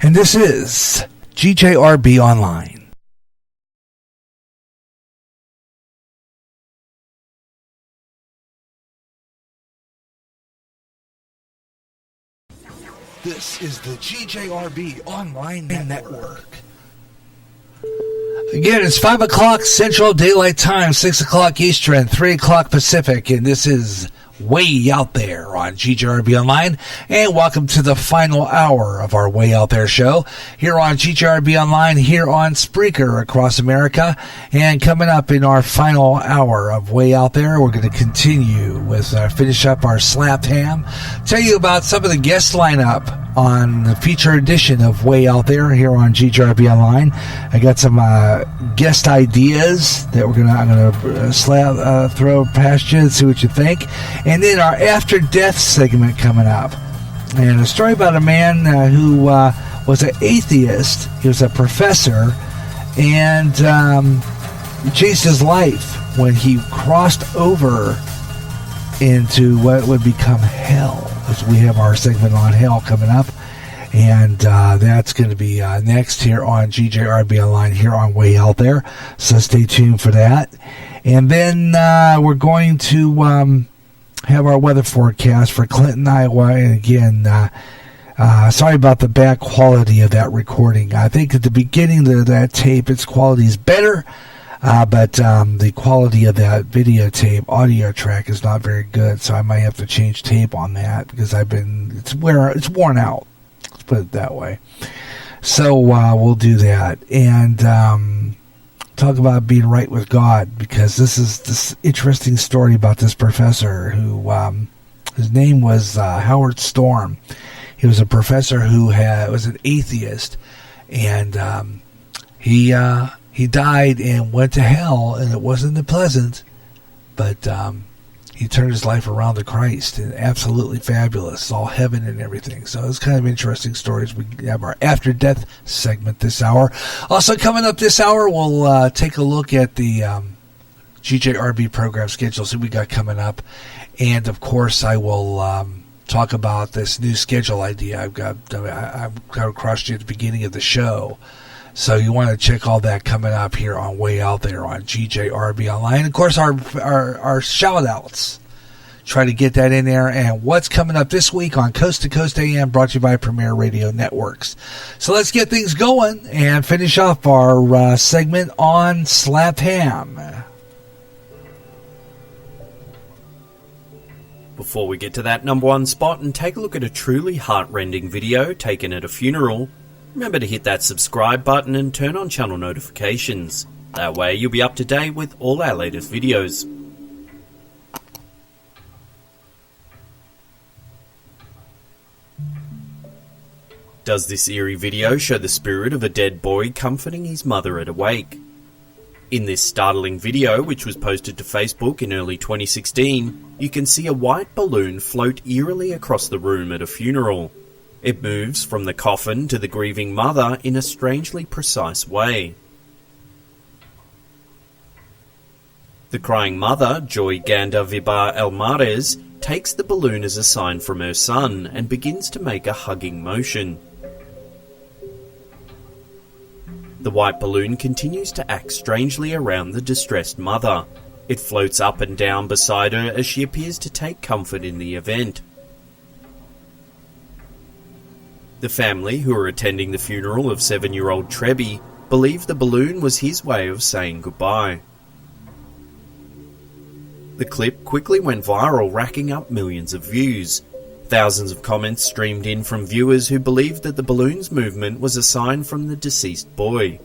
And this is GJRB Online. This is the GJRB Online Network. Again, it's 5 o'clock Central Daylight Time, 6 o'clock Eastern, 3 o'clock Pacific, and this is Way Out There on GJRB Online. And welcome to the final hour of our Way Out There show here on GJRB Online, here on Spreaker across America. And coming up in our final hour of Way Out There, we're going to continue with finish up our Slapped Ham, tell you about some of the guest lineup on the feature edition of Way Out There here on GJRB Online. I got some guest ideas that I'm gonna throw past you and see what you think. And then our After Death segment coming up. And a story about a man who was an atheist. He was a professor, and he changed his life when he crossed over into what would become hell. As we have our segment on hell coming up. And that's going to be next here on GJRB Online, here on Way Out There. So stay tuned for that. And then we're going to have our weather forecast for Clinton, Iowa. And again, sorry about the bad quality of that recording. I think at the beginning of that tape, its quality is better. But the quality of that videotape audio track is not very good, so I might have to change tape on that because it's worn out. Let's put it that way. So we'll do that and talk about being right with God, because this is this interesting story about this professor who his name was Howard Storm. He was a professor who was an atheist, and he died and went to hell, and it wasn't pleasant, but he turned his life around to Christ, and absolutely fabulous, all heaven and everything. So it's kind of interesting stories. We have our After Death segment this hour. Also coming up this hour, we'll take a look at the GJRB program schedule, see what we got coming up. And, of course, I will talk about this new schedule idea I've got across you at the beginning of the show. So you want to check all that coming up here on Way Out There on GJRB Online. Of course, our shout-outs. Try to get that in there. And what's coming up this week on Coast to Coast AM, brought to you by Premier Radio Networks. So let's get things going and finish off our segment on Slapped Ham. Before we get to that number one spot and take a look at a truly heart-rending video taken at a funeral, remember to hit that subscribe button and turn on channel notifications. That way you'll be up to date with all our latest videos. Does this eerie video show the spirit of a dead boy comforting his mother at a wake? In this startling video, which was posted to Facebook in early 2016, you can see a white balloon float eerily across the room at a funeral. It moves from the coffin to the grieving mother in a strangely precise way. The crying mother, Joy Ganda Vibar Elmares, takes the balloon as a sign from her son and begins to make a hugging motion. The white balloon continues to act strangely around the distressed mother. It floats up and down beside her as she appears to take comfort in the event. The family, who are attending the funeral of 7-year-old Trebi, believe the balloon was his way of saying goodbye. The clip quickly went viral, racking up millions of views. Thousands of comments streamed in from viewers who believed that the balloon's movement was a sign from the deceased boy.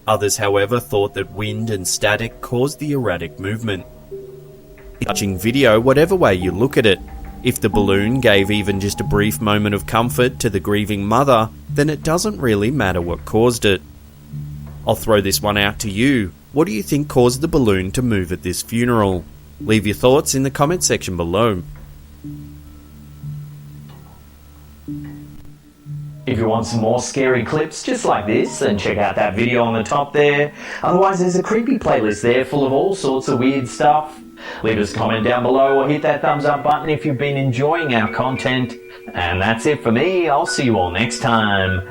Others, however, thought that wind and static caused the erratic movement. Touching video whatever way you look at it. If the balloon gave even just a brief moment of comfort to the grieving mother, then it doesn't really matter what caused it. I'll throw this one out to you. What do you think caused the balloon to move at this funeral? Leave your thoughts in the comment section below. If you want some more scary clips just like this, then check out that video on the top there. Otherwise, there's a creepy playlist there full of all sorts of weird stuff. Leave us a comment down below or hit that thumbs up button if you've been enjoying our content. And that's it for me. I'll see you all next time.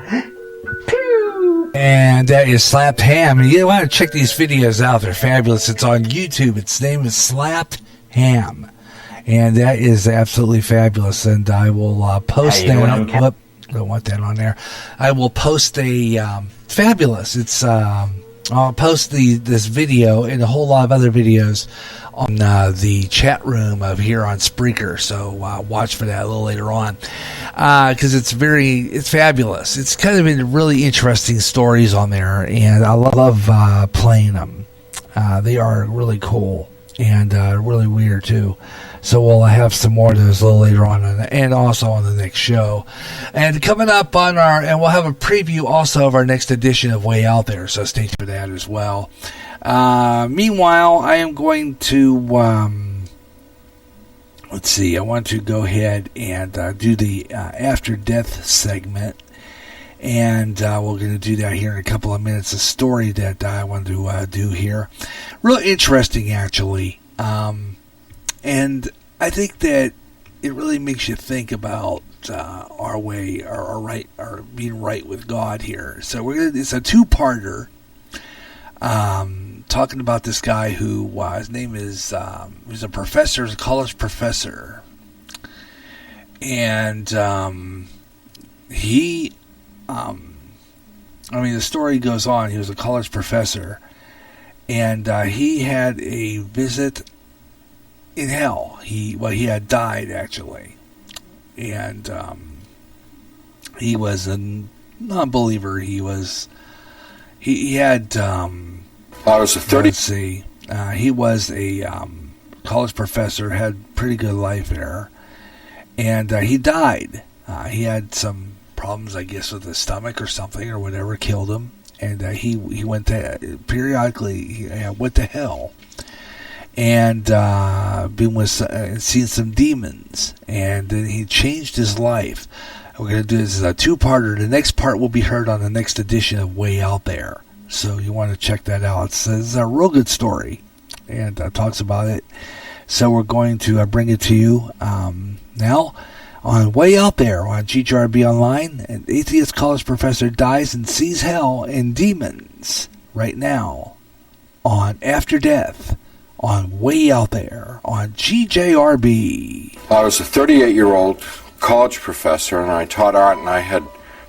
Pew! And that is Slapped Ham. And you want to check these videos out. They're fabulous. It's on YouTube. Its name is Slapped Ham. And that is absolutely fabulous. And I will post that. Whoop, don't want that on there. I will post a fabulous. It's I'll post this video and a whole lot of other videos on the chat room of here on Spreaker. So watch for that a little later on, because it's fabulous. It's kind of been really interesting stories on there, and I love playing them. They are really cool and really weird too. So we'll have some more of those a little later on, and also on the next show. And coming up on and we'll have a preview also of our next edition of Way Out There, so stay tuned for that as well. Meanwhile, I am going to, let's see, I want to go ahead and do the After Death segment. And we're going to do that here in a couple of minutes. A story that I want to do here. Real interesting, actually. And I think that it really makes you think about our way, our being right with God here. So it's a two-parter, talking about this guy who his name is he's a professor, he's a college professor, and he, the story goes on. He was a college professor, and he had a visit in hell. He had died, actually, and he was a non-believer. He had I was a 30. Let's see, he was a college professor, had pretty good life there, and he died. He had some problems, I guess, with his stomach or something or whatever, killed him, and he went to periodically went to hell. And been with seen some demons, and then he changed his life. We're going to do this as a two-parter. The next part will be heard on the next edition of Way Out There, so you want to check that out. It's a real good story, and talks about it. So we're going to bring it to you now on Way Out There on GJRB Online. An atheist college professor dies and sees hell and demons right now on After Death. On Way Out There on GJRB. I was a 38-year-old college professor, and I taught art, and I had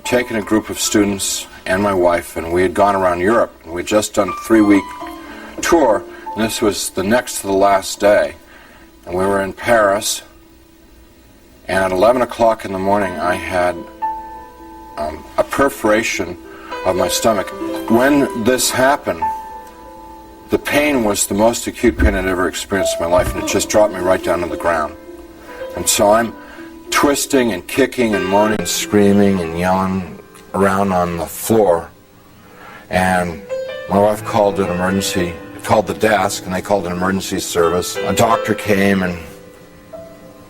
taken a group of students and my wife, and we had gone around Europe. We had just done a 3-week tour, and this was the next to the last day. And we were in Paris, and at 11 o'clock in the morning, I had a perforation of my stomach. When this happened, the pain was the most acute pain I'd ever experienced in my life, and it just dropped me right down to the ground. And so I'm twisting and kicking and moaning and screaming and yelling around on the floor. And my wife called the desk, and they called an emergency service. A doctor came, and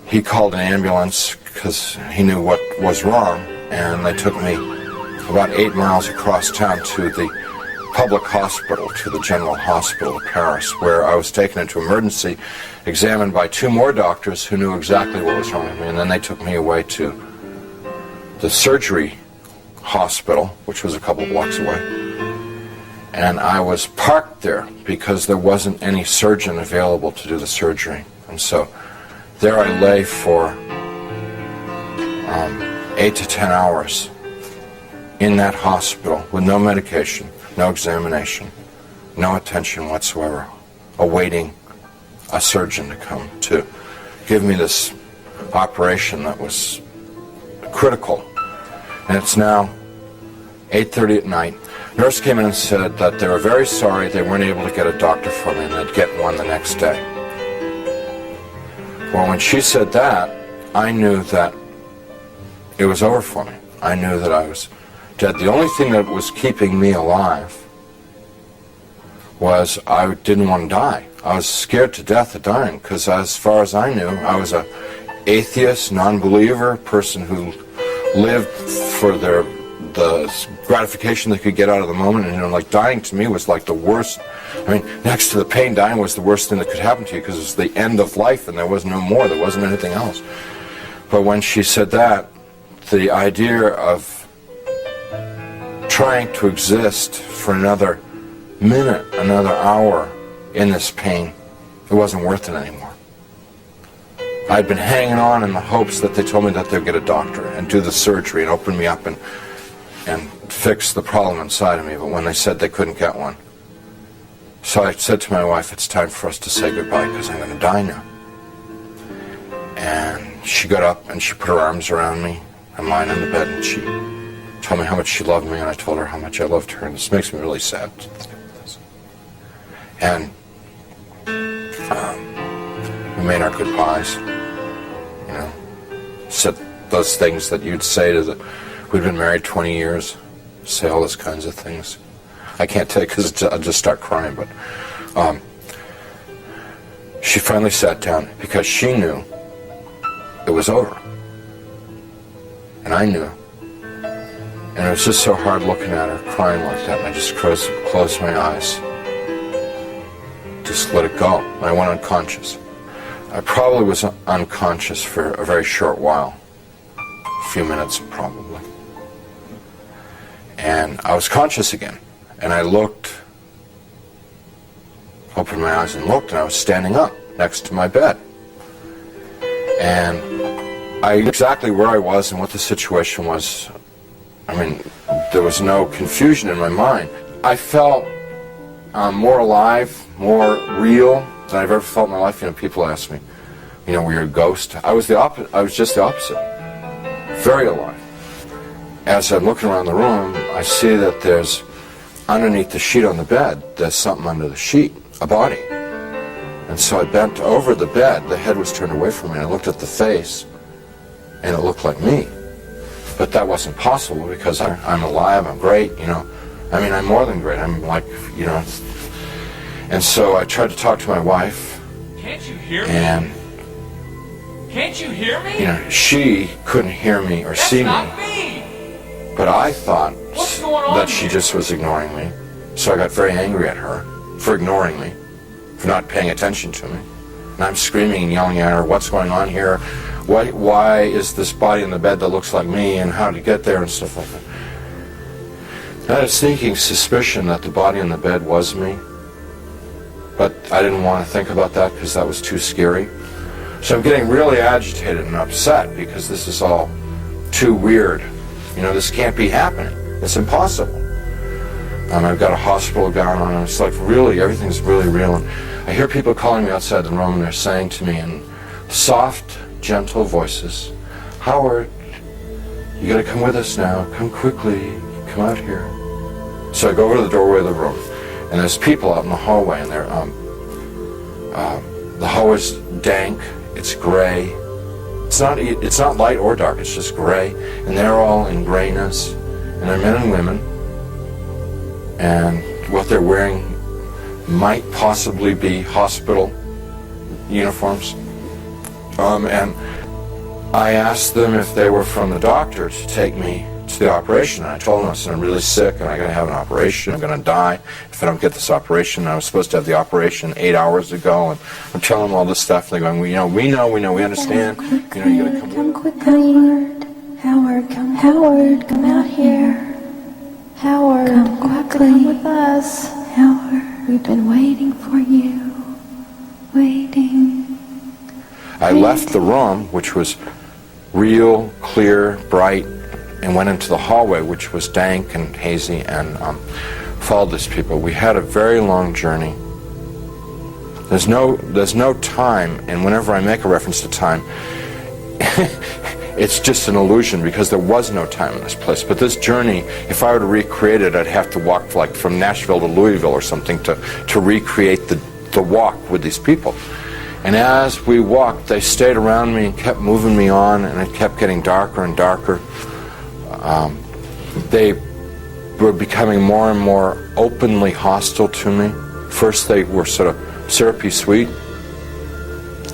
he called an ambulance because he knew what was wrong. And they took me about 8 miles across town to the public hospital, to the General Hospital of Paris, where I was taken into emergency, examined by 2 more doctors who knew exactly what was wrong with me, and then they took me away to the surgery hospital, which was a couple blocks away. And I was parked there because there wasn't any surgeon available to do the surgery. And so there I lay for 8 to 10 hours in that hospital with no medication, no examination, no attention whatsoever, awaiting a surgeon to come to give me this operation that was critical. And it's now 8:30 at night. Nurse came in and said that they were very sorry they weren't able to get a doctor for me, and they'd get one the next day. Well, when she said that, I knew that it was over for me. I knew that I was dead. The only thing that was keeping me alive was I didn't want to die. I was scared to death of dying because, as far as I knew, I was a atheist, non-believer, person who lived for their the gratification they could get out of the moment. And, like, dying to me was like the worst. I mean, next to the pain, dying was the worst thing that could happen to you, because it was the end of life and there was no more. There wasn't anything else. But when she said that, the idea of trying to exist for another minute, another hour in this pain, it wasn't worth it anymore. I'd been hanging on in the hopes that they told me that they'd get a doctor and do the surgery and open me up and fix the problem inside of me, but when they said they couldn't get one. So I said to my wife, it's time for us to say goodbye, because I'm going to die now. And she got up and she put her arms around me. I'm lying in the bed, and she told me how much she loved me, and I told her how much I loved her, and this makes me really sad. And we made our goodbyes, you know, said those things that you'd say to the, we'd been married 20 years, say all those kinds of things. I can't tell you because I'll just start crying, but she finally sat down because she knew it was over. And I knew. And it was just so hard looking at her, crying like that, and I just closed my eyes. Just let it go. And I went unconscious. I probably was unconscious for a very short while. A few minutes, probably. And I was conscious again. And I looked, opened my eyes and looked, and I was standing up next to my bed. And I knew exactly where I was and what the situation was. I mean, there was no confusion in my mind. I felt more alive, more real than I've ever felt in my life. You know, people ask me, you know, were you a ghost? I was just the opposite. Very alive. As I'm looking around the room, I see that there's, underneath the sheet on the bed, there's something under the sheet, a body. And so I bent over the bed, the head was turned away from me, and I looked at the face, and it looked like me. But that wasn't possible because I'm alive, I'm great, you know. I mean, I'm more than great, I'm like, you know. And so I tried to talk to my wife. Can't you hear me? And, can't you hear me? you know, she couldn't hear me or That's see not me. me. But I thought What's going on that she here? just was ignoring me. So I got very angry at her for ignoring me, for not paying attention to me. And I'm screaming and yelling at her, what's going on here? Why is this body in the bed that looks like me, and how to get there and stuff like that. I had a sneaking suspicion that the body in the bed was me, but I didn't want to think about that because that was too scary. So I'm getting really agitated and upset because this is all too weird. You know, this can't be happening. It's impossible. I've got a hospital gown on, and it's like really, everything's really real. And I hear people calling me outside the room, and they're saying to me in soft, gentle voices, Howard, you gotta come with us now. Come quickly. Come out here. So I go over to the doorway of the room, and there's people out in the hallway, and they're the hallway's dank. It's gray. It's not light or dark. It's just gray, and they're all in grayness, and they're men and women, and what they're wearing might possibly be hospital uniforms. And I asked them if they were from the doctor to take me to the operation. And I told them, I said, I'm really sick and I'm going to have an operation. I'm going to die if I don't get this operation. I was supposed to have the operation 8 hours ago. And I'm telling them all this stuff. And they're going, we understand. You know, you got to come quickly. Howard, come out here. Howard, come with us. Howard, we've been waiting for you. Waiting. I left the room, which was real, clear, bright, and went into the hallway, which was dank and hazy, and followed these people. We had a very long journey. There's no time, and whenever I make a reference to time, it's just an illusion because there was no time in this place. But this journey, if I were to recreate it, I'd have to walk like from Nashville to Louisville or something to recreate the walk with these people. And as we walked, they stayed around me and kept moving me on, and it kept getting darker and darker. They were becoming more and more openly hostile to me. First they were sort of syrupy sweet,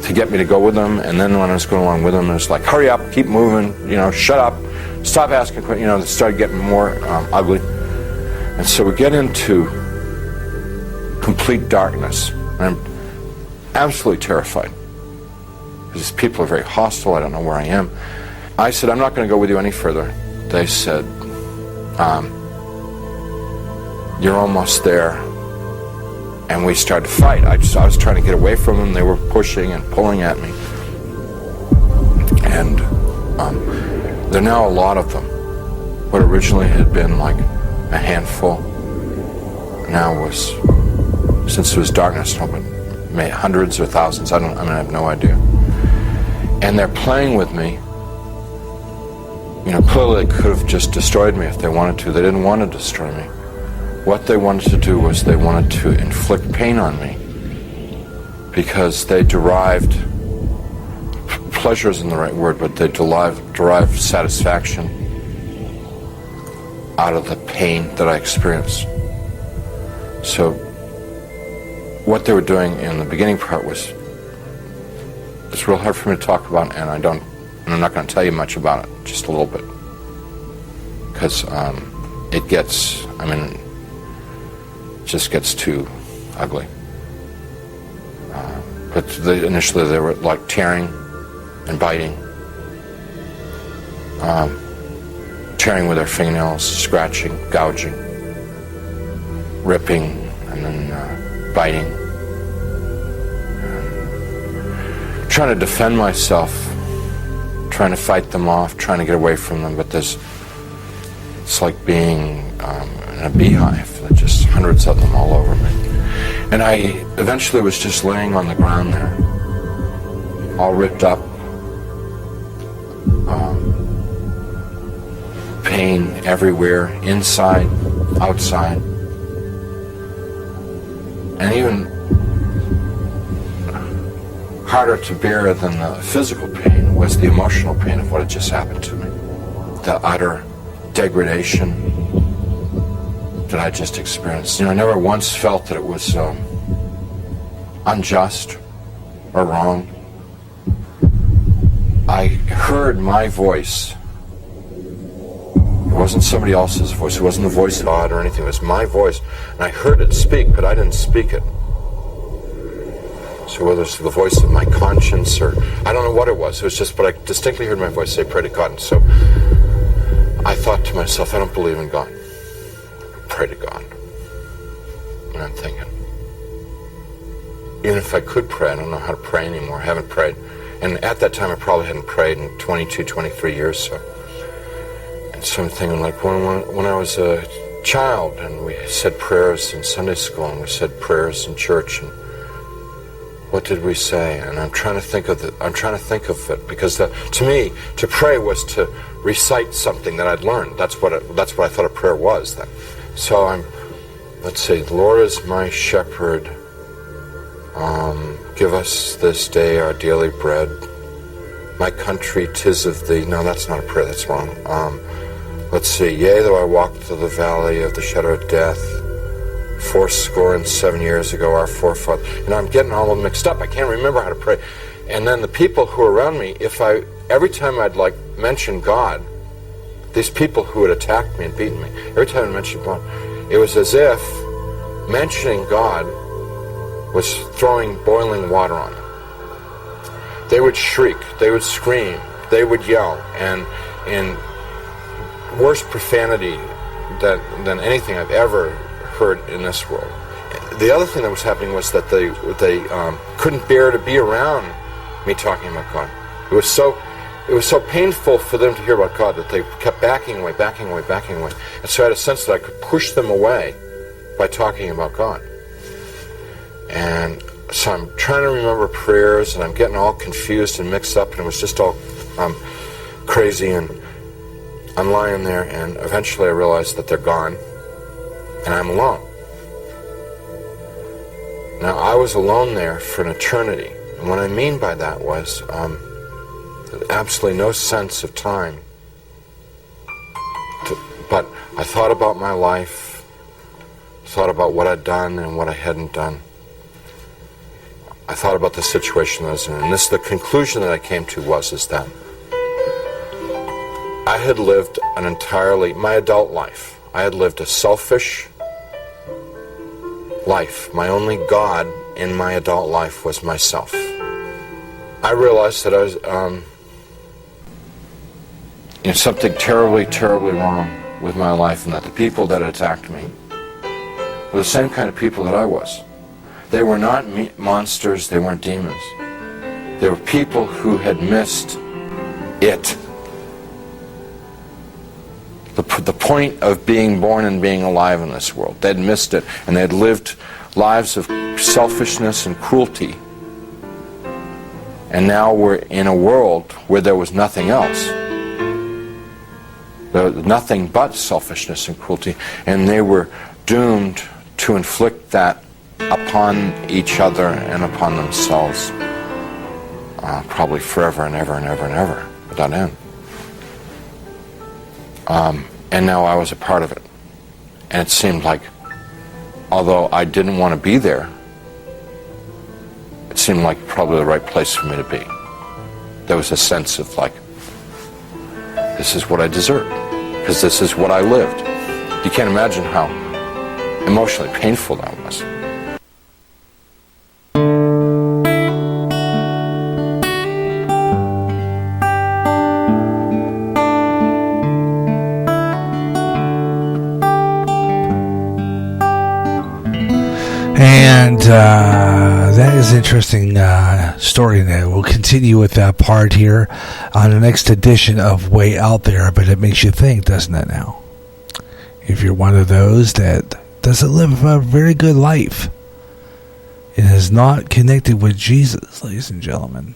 to get me to go with them. And then when I was going along with them, it was like, hurry up, keep moving, shut up, stop asking questions. It started getting more ugly. And so we get into complete darkness. And I'm absolutely terrified. Because people are very hostile. I don't know where I am. I said, I'm not going to go with you any further. They said, you're almost there. And we started to fight. I was trying to get away from them. They were pushing and pulling at me. And there are now a lot of them. What originally had been like a handful, now was, since it was darkness, hundreds or thousands. I have no idea. And they're playing with me. Clearly they could have just destroyed me if they wanted to. They didn't want to destroy me. What they wanted to do was they wanted to inflict pain on me, because they derived, pleasure isn't the right word, but they derived satisfaction out of the pain that I experienced. So what they were doing in the beginning part was, it's real hard for me to talk about, and I'm not going to tell you much about it, just a little bit, because it just gets too ugly. But initially they were like tearing and biting, tearing with their fingernails, scratching, gouging, ripping, and then biting. Trying to defend myself, trying to fight them off, trying to get away from them, but it's like being in a beehive. There's just hundreds of them all over me. And I eventually was just laying on the ground there, all ripped up, pain everywhere, inside, outside, and even harder to bear than the physical pain was the emotional pain of what had just happened to me. The utter degradation that I just experienced. I never once felt that it was unjust or wrong. I heard my voice. It wasn't somebody else's voice. It wasn't the voice of God or anything. It was my voice. And I heard it speak, but I didn't speak it. So whether it's the voice of my conscience or I don't know what it was just, but I distinctly heard my voice say, pray to God. And so I thought to myself, I don't believe in God. Pray to God. And I'm thinking, even if I could pray, I don't know how to pray anymore. I haven't prayed. And at that time, I probably hadn't prayed in 22, 23 years. So I'm thinking, like, when I was a child, and we said prayers in Sunday school, and we said prayers in church, and what did we say? And I'm trying to think of it, because to me, to pray was to recite something that I'd learned. That's what I thought a prayer was then. So let's say, the Lord is my shepherd. Give us this day our daily bread. My country, 'tis of thee. No, that's not a prayer. That's wrong. Let's see. Yea, though I walk through the valley of the shadow of death, fourscore years ago, our forefathers. I'm getting all mixed up. I can't remember how to pray. And then the people who were around me, every time I'd mention God, these people who had attacked me and beaten me, every time I mentioned God, it was as if mentioning God was throwing boiling water on them. They would shriek, they would scream, they would yell, and in worse profanity than anything I've ever heard in this world. The other thing that was happening was that they couldn't bear to be around me talking about God. It was so painful for them to hear about God that they kept backing away. And so I had a sense that I could push them away by talking about God. And so I'm trying to remember prayers, and I'm getting all confused and mixed up, and it was just all crazy, and I'm lying there, and eventually I realized that they're gone, and I'm alone. Now, I was alone there for an eternity, and what I mean by that was absolutely no sense of time. But I thought about my life, thought about what I'd done and what I hadn't done. I thought about the situation I was in, and the conclusion that I came to is that I had lived my adult life, I had lived a selfish life. My only God in my adult life was myself. I realized that I was something terribly, terribly wrong with my life, and that the people that attacked me were the same kind of people that I was. They were not monsters, they weren't demons. They were people who had missed it. The point of being born and being alive in this world. They'd missed it, and they'd lived lives of selfishness and cruelty. And now we're in a world where there was nothing else. There was nothing but selfishness and cruelty, and they were doomed to inflict that upon each other and upon themselves, probably forever and ever and ever and ever, without end. And now I was a part of it. And it seemed like, although I didn't want to be there, it seemed like probably the right place for me to be. There was a sense of like, this is what I deserve, because this is what I lived. You can't imagine how emotionally painful that was. And that is an interesting story. And we'll continue with that part here on the next edition of Way Out There. But it makes you think, doesn't it now? If you're one of those that doesn't live a very good life and is not connected with Jesus, ladies and gentlemen,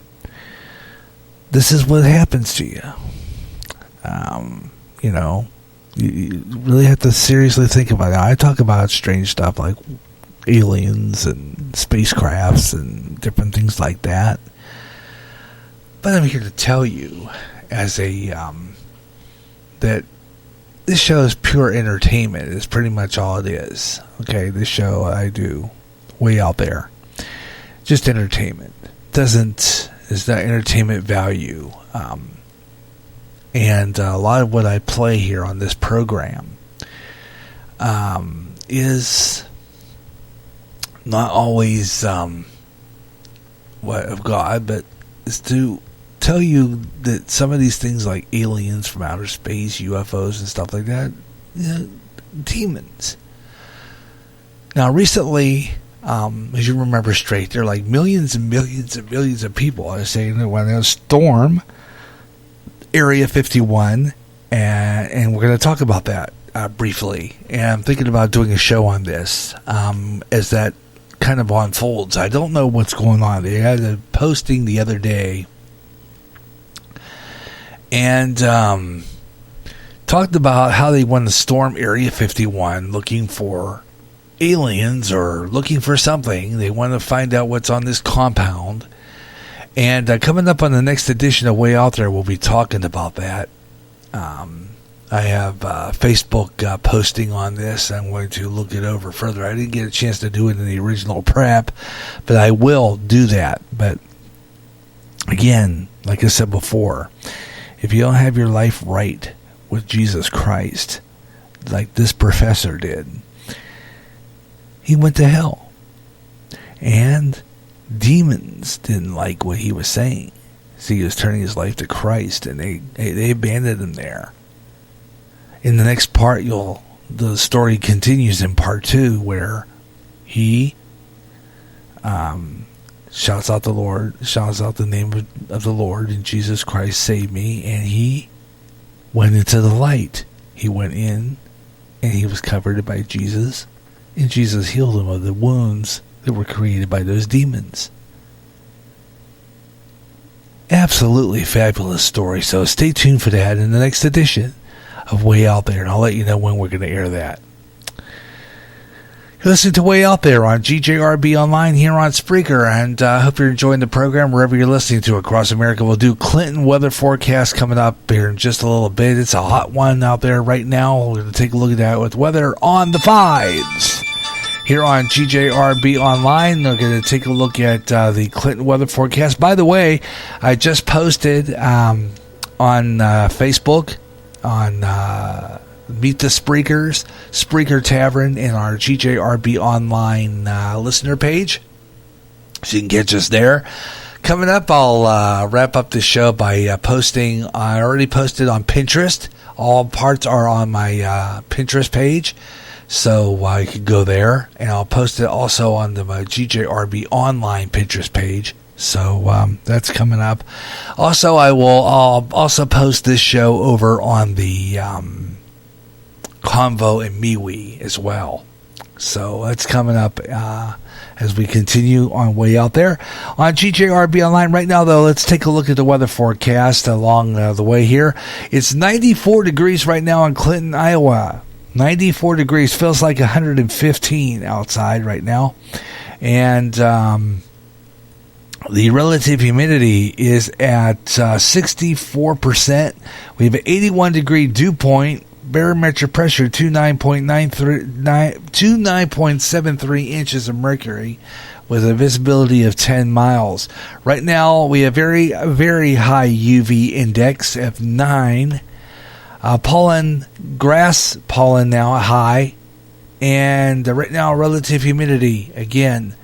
this is what happens to you. You really have to seriously think about it. I talk about strange stuff like aliens and spacecrafts and different things like that, but I'm here to tell you as that this show is pure entertainment. It's pretty much all it is. Okay, this show I do, Way Out There, just entertainment. Is not entertainment value, and a lot of what I play here on this program is not always what of God, but is to tell you that some of these things like aliens from outer space, UFOs and stuff like that, demons. Now recently, as you remember straight, there are like millions and millions and millions of people are saying that when they storm Area 51, and we're going to talk about that briefly. And I'm thinking about doing a show on this as that kind of unfolds. I don't know what's going on. They had a posting the other day and talked about how they want to storm Area 51 looking for aliens or looking for something. They want to find out what's on this compound. And coming up on the next edition of Way Out There, we'll be talking about that. I have Facebook posting on this. I'm going to look it over further. I didn't get a chance to do it in the original prep, but I will do that. But again, like I said before, if you don't have your life right with Jesus Christ, like this professor did, he went to hell. And demons didn't like what he was saying. See, he was turning his life to Christ, and they abandoned him there. In the next part, the story continues in part 2, where he shouts out the name of the Lord, and Jesus Christ saved me, and he went into the light. He went in, and he was covered by Jesus, and Jesus healed him of the wounds that were created by those demons. Absolutely fabulous story. So stay tuned for that in the next edition of Way Out There, and I'll let you know when we're going to air that. You're listening to Way Out There on GJRB Online here on Spreaker, and I hope you're enjoying the program wherever you're listening to across America. We'll do Clinton weather forecast coming up here in just a little bit. It's a hot one out there right now. We're going to take a look at that with weather on the 5s. here on GJRB Online. They're going to take a look at the Clinton weather forecast. By the way, I just posted on Facebook on Meet the Spreakers, Spreaker Tavern, in our GJRB Online listener page. So you can catch us there. Coming up, I'll wrap up the show by posting. I already posted on Pinterest. All parts are on my Pinterest page, so you can go there. And I'll post it also on the GJRB Online Pinterest page. So that's coming up. Also, I'll also post this show over on the Convo and MeWe as well. So that's coming up as we continue on Way Out There on GJRB Online. Right now, though, let's take a look at the weather forecast along the way here. It's 94 degrees right now in Clinton, Iowa. 94 degrees. Feels like 115 outside right now. And the relative humidity is at 64%. We have an 81-degree dew point. Barometric pressure 29.73 inches of mercury with a visibility of 10 miles. Right now, we have very, very high UV index of 9. Grass pollen now high. And right now, relative humidity, again,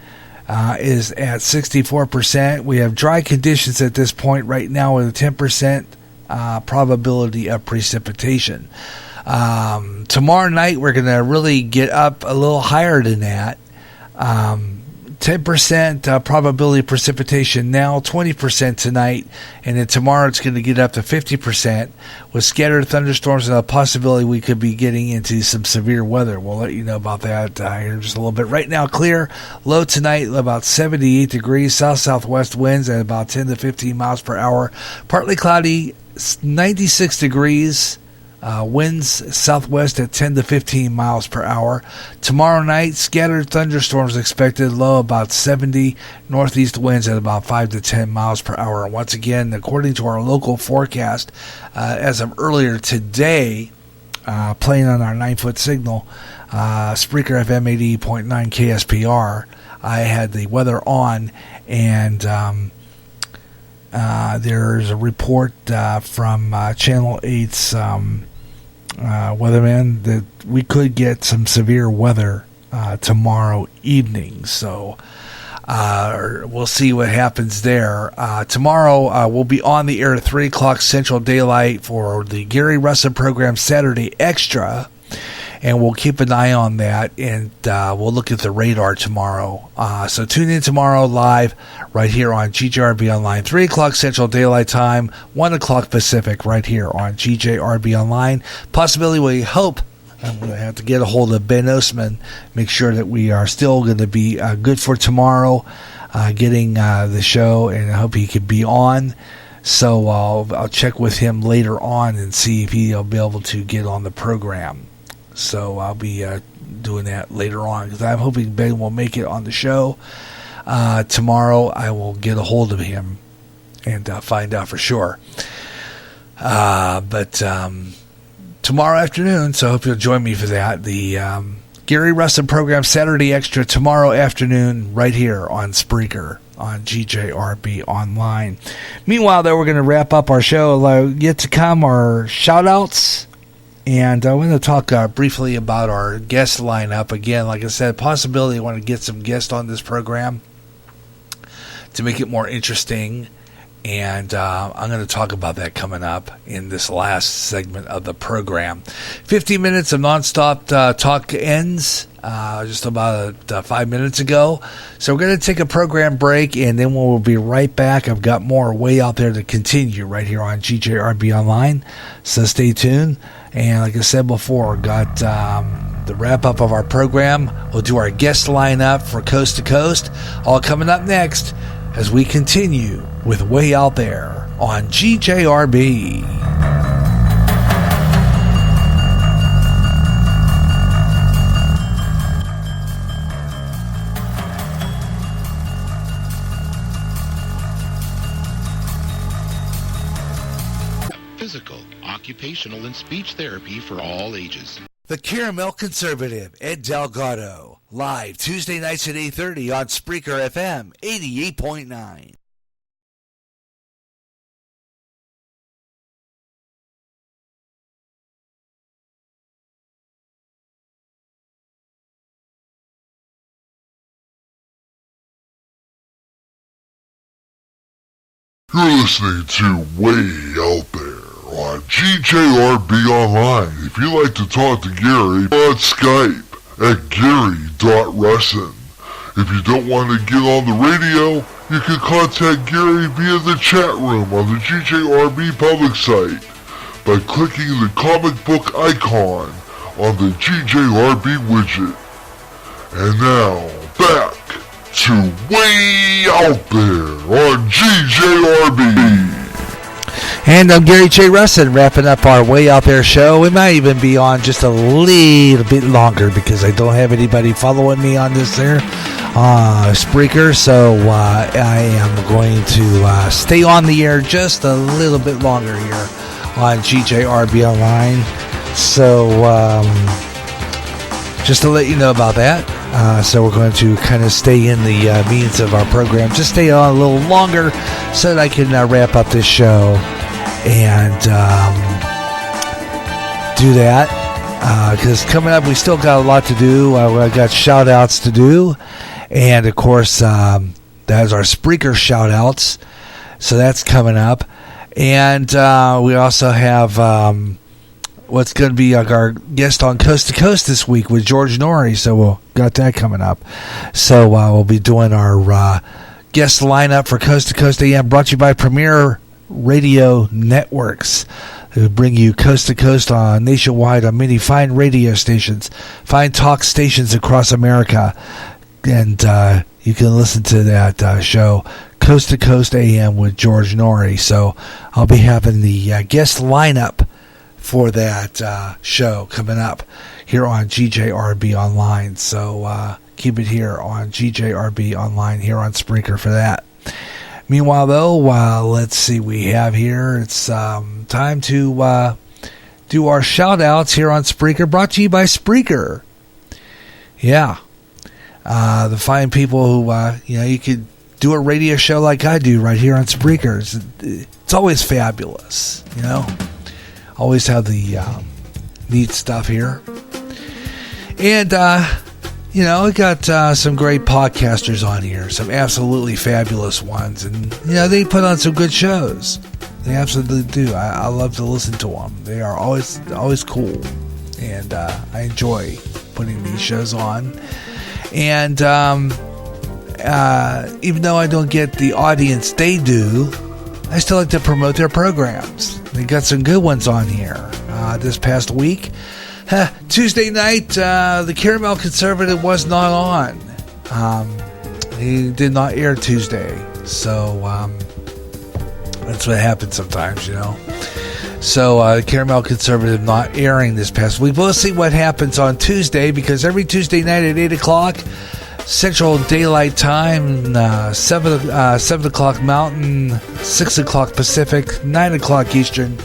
is at 64%. We have dry conditions at this point right now with a 10% probability of precipitation. Tomorrow night, we're going to really get up a little higher than that. 10% probability of precipitation now, 20% tonight, and then tomorrow it's going to get up to 50% with scattered thunderstorms and a possibility we could be getting into some severe weather. We'll let you know about that here in just a little bit. Right now, clear. Low tonight, about 78 degrees. South-southwest winds at about 10 to 15 miles per hour. Partly cloudy, 96 degrees. Winds southwest at 10 to 15 miles per hour. Tomorrow night, scattered thunderstorms expected, low about 70. Northeast winds at about 5 to 10 miles per hour. And once again, according to our local forecast, as of earlier today, playing on our 9-foot signal, Spreaker FM 88.9 KSPR, I had the weather on, and there's a report from Channel 8's weatherman that we could get some severe weather tomorrow evening. So we'll see what happens there. Tomorrow we'll be on the air at 3 o'clock Central Daylight for the Gary Russell program Saturday Extra. And we'll keep an eye on that, and we'll look at the radar tomorrow. So tune in tomorrow live right here on GJRB Online, 3 o'clock Central Daylight Time, 1 o'clock Pacific, right here on GJRB Online. Possibility, we hope, I'm going to have to get a hold of Ben Osman, make sure that we are still going to be good for tomorrow, getting the show, and I hope he could be on. So I'll check with him later on and see if he'll be able to get on the program. So I'll be doing that later on because I'm hoping Ben will make it on the show. Tomorrow I will get a hold of him and find out for sure. But tomorrow afternoon, so I hope you'll join me for that. The Gary Russell program Saturday Extra tomorrow afternoon right here on Spreaker on GJRB Online. Meanwhile, though, we're going to wrap up our show. Yet to come are shout-outs. And I want to talk briefly about our guest lineup. Again, like I said, possibility I want to get some guests on this program to make it more interesting. And I'm going to talk about that coming up in this last segment of the program. 15 minutes of nonstop talk ends just about 5 minutes ago. So we're going to take a program break, and then we'll be right back. I've got more Way Out There to continue right here on GJRB Online. So stay tuned. And like I said before, got the wrap-up of our program. We'll do our guest lineup for Coast to Coast. All coming up next as we continue with Way Out There on GJRB. Physical, occupational, and speech therapy for all ages. The Caramel Conservative, Ed Delgado. Live Tuesday nights at 8:30 on Spreaker FM 88.9. You're listening to Way Out There on GJRB Online. If you'd like to talk to Gary, on Skype at Gary.Russin. If you don't want to get on the radio, you can contact Gary via the chat room on the GJRB public site by clicking the comic book icon on the GJRB widget. And now, back to Way Out There on GJRB. And I'm Gary J. Russin, wrapping up our Way Out There show. We might even be on just a little bit longer because I don't have anybody following me on this there Spreaker, so I am going to stay on the air just a little bit longer here on GJRB Online. So just to let you know about that. So we're going to kind of stay in the means of our program, just stay on a little longer so that I can wrap up this show and do that. Because coming up, we still got a lot to do. I got shout outs to do. And of course, that's our Spreaker shout outs. So that's coming up. And we also have what's going to be our guest on Coast to Coast this week with George Norrie. So we'll got that coming up. So we'll be doing our guest lineup for Coast to Coast AM, brought to you by Premier Radio Networks, who bring you Coast to Coast on nationwide on many fine radio stations, fine talk stations across America. And you can listen to that show, Coast to Coast AM with George Norrie. So I'll be having the guest lineup for that show coming up here on GJRB Online. So keep it here on GJRB Online here on Spreaker for that. Meanwhile, though, let's see, we have here, it's time to do our shout outs here on Spreaker, brought to you by Spreaker. Yeah. The fine people who, you could do a radio show like I do right here on Spreaker. It's always fabulous, Always have the neat stuff here. And, we got some great podcasters on here, some absolutely fabulous ones. And, they put on some good shows. They absolutely do. I love to listen to them. They are always cool. And I enjoy putting these shows on. And even though I don't get the audience they do, I still like to promote their programs. They got some good ones on here. This past week, Tuesday night, the Caramel Conservative was not on. He did not air Tuesday. So that's what happens sometimes, So the Caramel Conservative not airing this past week. But let's see what happens on Tuesday, because every Tuesday night at 8 o'clock, Central Daylight Time, 7 o'clock Mountain, 6 o'clock Pacific, 9 o'clock Eastern.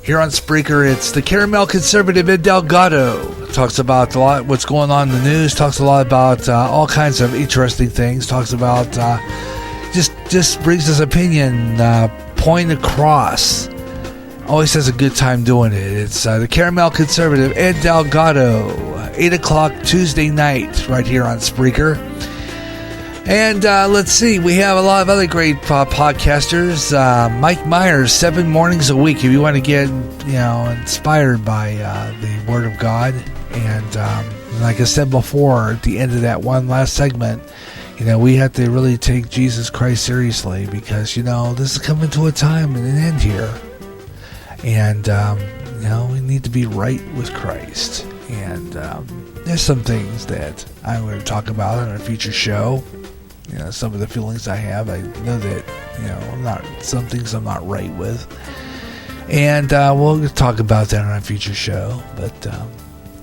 Here on Spreaker, it's the Caramel Conservative Ed Delgado. Talks about a lot what's going on in the news, talks a lot about all kinds of interesting things, talks about just brings his opinion point across. Always has a good time doing it. It's the Caramel Conservative Ed Delgado, 8 o'clock Tuesday night, right here on Spreaker. And let's see, we have a lot of other great podcasters. Mike Myers, 7 mornings a week, if you want to get inspired by the Word of God. And like I said before, at the end of that one last segment, we have to really take Jesus Christ seriously, because this is coming to a time and an end here. And, we need to be right with Christ. And there's some things that I'm going to talk about in a future show. Some of the feelings I have. I know that, some things I'm not right with. And we'll talk about that on a future show. But,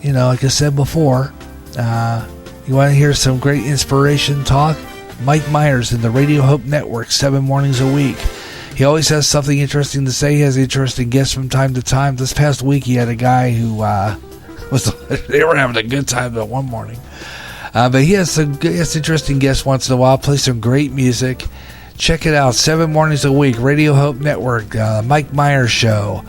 like I said before, you want to hear some great inspiration talk? Mike Myers in the Radio Hope Network, 7 mornings a week. He always has something interesting to say. He has interesting guests from time to time. This past week, he had a guy who They were having a good time that one morning. But he has interesting guests once in a while. Play some great music. Check it out. 7 mornings a week. Radio Hope Network. Mike Myers Show.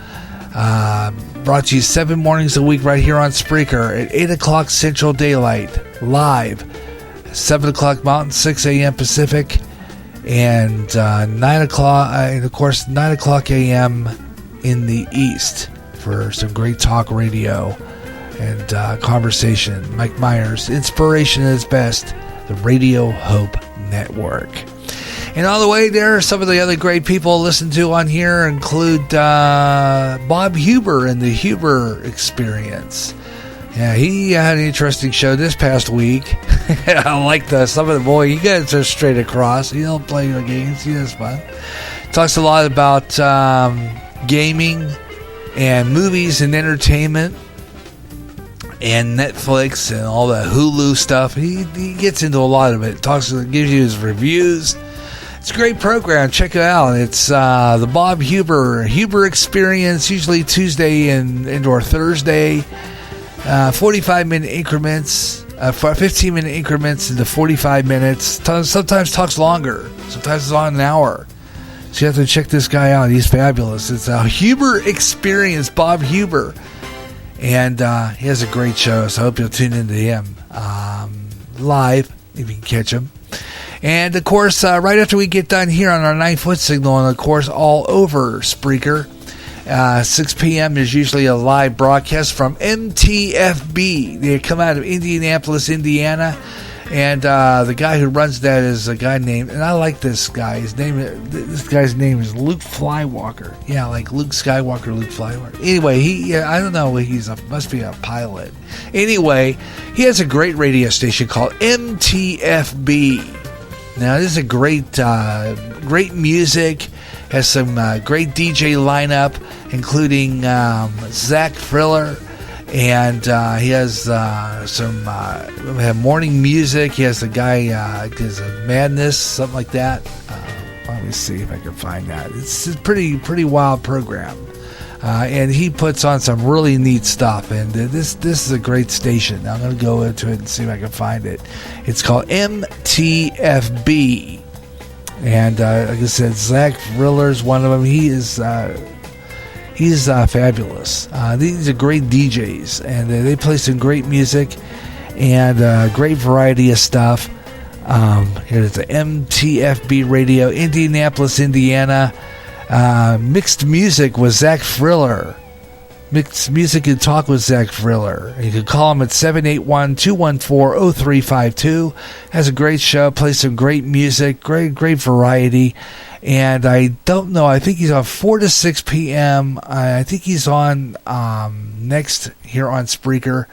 Brought to you 7 mornings a week right here on Spreaker at 8 o'clock Central Daylight. Live. 7 o'clock Mountain, 6 a.m. Pacific. And 9 o'clock, and of course, 9 o'clock a.m. in the East for some great talk radio and conversation. Mike Myers, inspiration at its best, the Radio Hope Network. And on the way there, some of the other great people to listen to on here include Bob Huber and the Huber Experience. Yeah, he had an interesting show this past week. I like some of the boy. He gets it straight across. He don't play the games. He has fun. Talks a lot about gaming and movies and entertainment and Netflix and all the Hulu stuff. He gets into a lot of it. Gives you his reviews. It's a great program. Check it out. It's the Bob Huber Experience, usually Tuesday and/or Thursday. 45-minute increments, 15-minute increments into 45 minutes. Sometimes talks longer. Sometimes it's on an hour. So you have to check this guy out. He's fabulous. It's a Huber Experience, Bob Huber. And he has a great show, so I hope you'll tune into him live if you can catch him. And, of course, right after we get done here on our 9-foot signal, and, of course, all over Spreaker, 6 p.m. is usually a live broadcast from MTFB. They come out of Indianapolis, Indiana, and the guy who runs that is a guy named, and I like this guy. This guy's name is Luke Flywalker. Yeah, like Luke Skywalker, Luke Flywalker. Anyway, I don't know. Must be a pilot. Anyway, he has a great radio station called MTFB. Now, this is a great music. Has some great DJ lineup, including Zach Friller, and he has some we have morning music. He has the guy does a Madness, something like that. Let me see if I can find that. It's a pretty wild program, and he puts on some really neat stuff. And this is a great station. I'm going to go into it and see if I can find it. It's called MTFB. And like I said, Zach Riller's one of them. He's fabulous. These are great DJs, and they play some great music and great variety of stuff. Here's the MTFB Radio, Indianapolis, Indiana. Mixed music with Zach Friller. Mixed music and talk with Zach Friller. You can call him at 781-214-0352. Has a great show, plays some great music, great variety. And I don't know, I think he's on 4 to 6 p.m. I think he's on next here on Spreaker.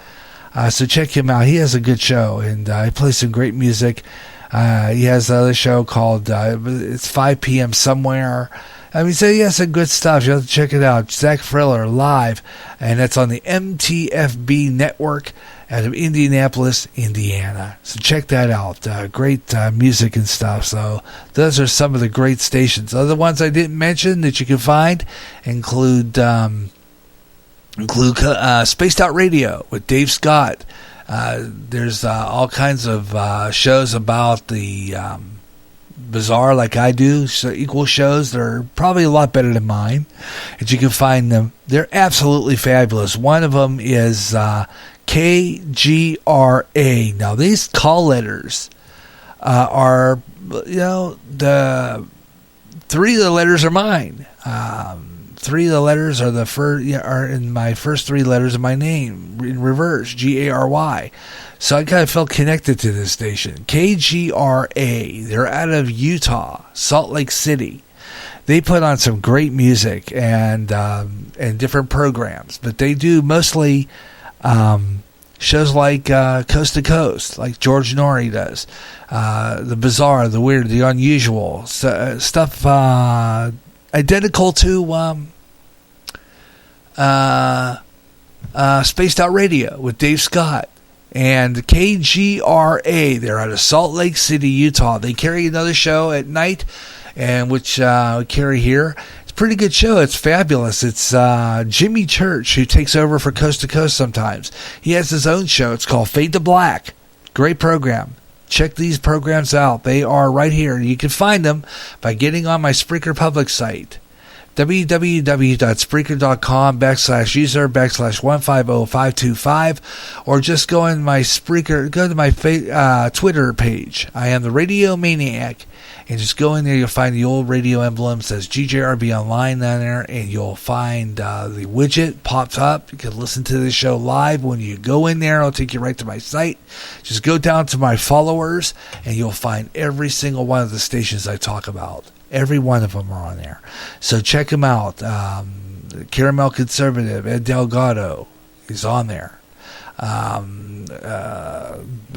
So check him out. He has a good show, and he plays some great music. He has another show called it's 5 p.m. somewhere. So he has some good stuff. You have to check it out. Zach Friller live, and that's on the MTFB network out of Indianapolis, Indiana. So check that out. Great music and stuff. So those are some of the great stations. Other ones I didn't mention that you can find include Spaced Out Radio with Dave Scott. There's all kinds of shows about the bizarre, like I do, so equal shows that are probably a lot better than mine, and you can find them. They're absolutely fabulous. One of them is KGRA. Now, these call letters are, the 3 of the letters are mine. 3 of the letters are are in my first 3 letters of my name in reverse, GARY. So I kind of felt connected to this station. KGRA. They're out of Utah, Salt Lake City. They put on some great music and different programs, but they do mostly shows like Coast to Coast, like George Norrie does. The bizarre, the weird, the unusual stuff identical to Spaced Out Radio with Dave Scott. And KGRA, they're out of Salt Lake City, Utah. They carry another show at night, and which we carry here. It's pretty good show. It's fabulous. It's Jimmy Church, who takes over for Coast to Coast sometimes. He has his own show. It's called Fade to Black. Great program. Check these programs out. They are right here. You can find them by getting on my Spreaker public site, www.spreaker.com/user/150-525, or just go to my Twitter page. I am the Radio Maniac, and just go in there. You'll find the old radio emblem. It says GJRB Online down there, and you'll find the widget pops up. You can listen to the show live. When you go in there, it'll take you right to my site. Just go down to my followers, and you'll find every single one of the stations I talk about. Every one of them are on there. So check them out. Caramel Conservative, Ed Delgado, he's on there.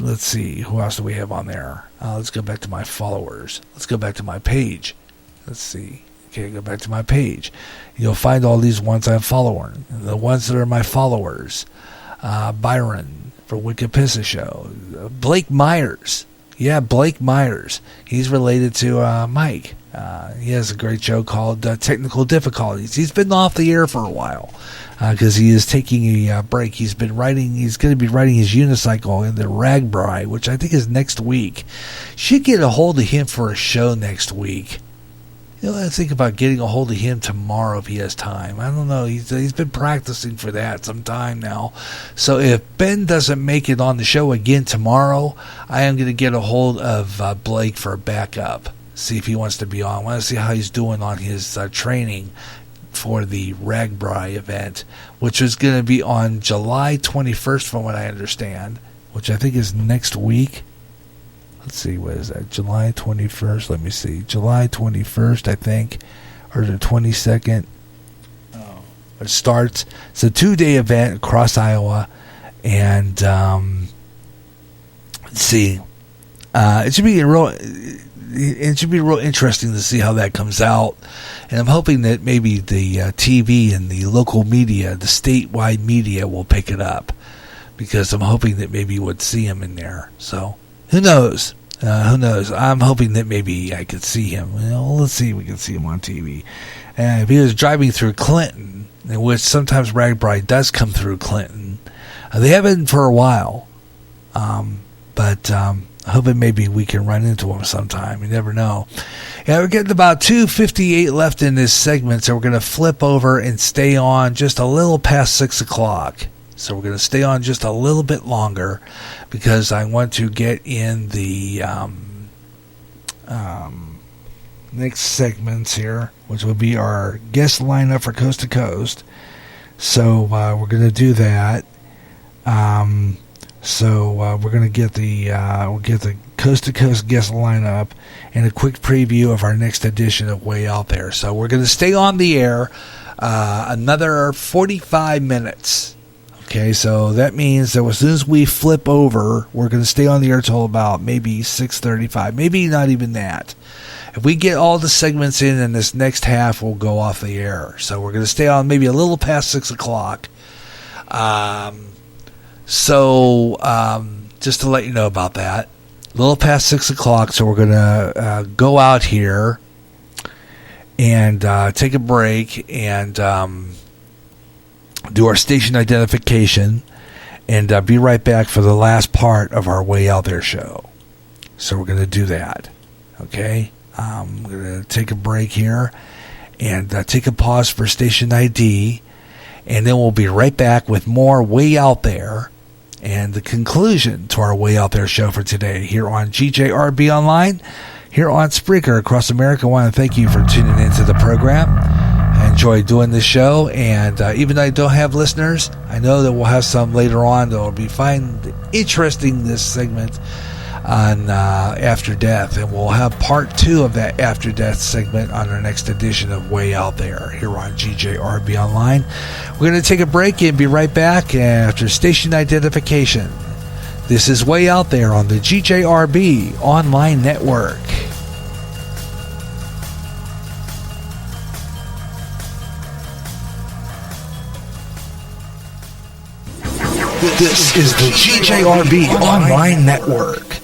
Let's see, who else do we have on there? Let's go back to my followers. Let's go back to my page. Let's see. Okay, go back to my page. You'll find all these ones I'm following. The ones that are my followers. Byron from Wicked Pissa Show. Blake Myers. Yeah, Blake Myers. He's related to Mike. He has a great show called Technical Difficulties. He's been off the air for a while because he is taking a break. He's going to be writing his unicycle in the Ragbri, which I think is next week. Should get a hold of him for a show next week. I think about getting a hold of him tomorrow if he has time. I don't know. He's been practicing for that some time now. So if Ben doesn't make it on the show again tomorrow, I am going to get a hold of Blake for a backup. See if he wants to be on. I want to see how he's doing on his training for the Ragbri event, which is going to be on July 21st from what I understand, which I think is next week. Let's see, what is that? July 21st. Let me see. July 21st, I think, or the 22nd. Oh, it starts. It's a 2-day event across Iowa, and let's see. It should be real interesting to see how that comes out. And I'm hoping that maybe the TV and the local media, the statewide media, will pick it up, because I'm hoping that maybe we'd see him in there. So who knows? Who knows? I'm hoping that maybe I could see him. Let's see if we can see him on TV. If he was driving through Clinton, in which sometimes Ragbri does come through Clinton, they haven't for a while. But hoping maybe we can run into him sometime. You never know. Yeah, we're getting about 2:58 left in this segment, so we're going to flip over and stay on just a little past 6 o'clock. So we're going to stay on just a little bit longer because I want to get in the next segments here, which will be our guest lineup for Coast to Coast. So we're going to do that. So we're going to get the Coast to Coast guest lineup and a quick preview of our next edition of Way Out There. So we're going to stay on the air another 45 minutes. Okay, so that means that as soon as we flip over, we're going to stay on the air till about maybe 6:35, maybe not even that. If we get all the segments in this next half, we'll go off the air. So we're going to stay on maybe a little past 6 o'clock. Just to let you know about that, a little past 6 o'clock, so we're going to go out here and take a break and do our station identification and be right back for the last part of our Way Out There show. So we're going to do that. Okay? I'm going to take a break here and take a pause for station ID, and then we'll be right back with more Way Out There and the conclusion to our Way Out There show for today here on GJRB Online, here on Spreaker across America. I want to thank you for tuning into the program. I enjoy doing this show, and even though I don't have listeners, I know that we'll have some later on that will be interesting this segment on After Death, and we'll have part 2 of that After Death segment on our next edition of Way Out There here on GJRB Online. We're going to take a break and be right back after station identification. This is Way Out There on the GJRB Online Network. This is the GJRB Online Network.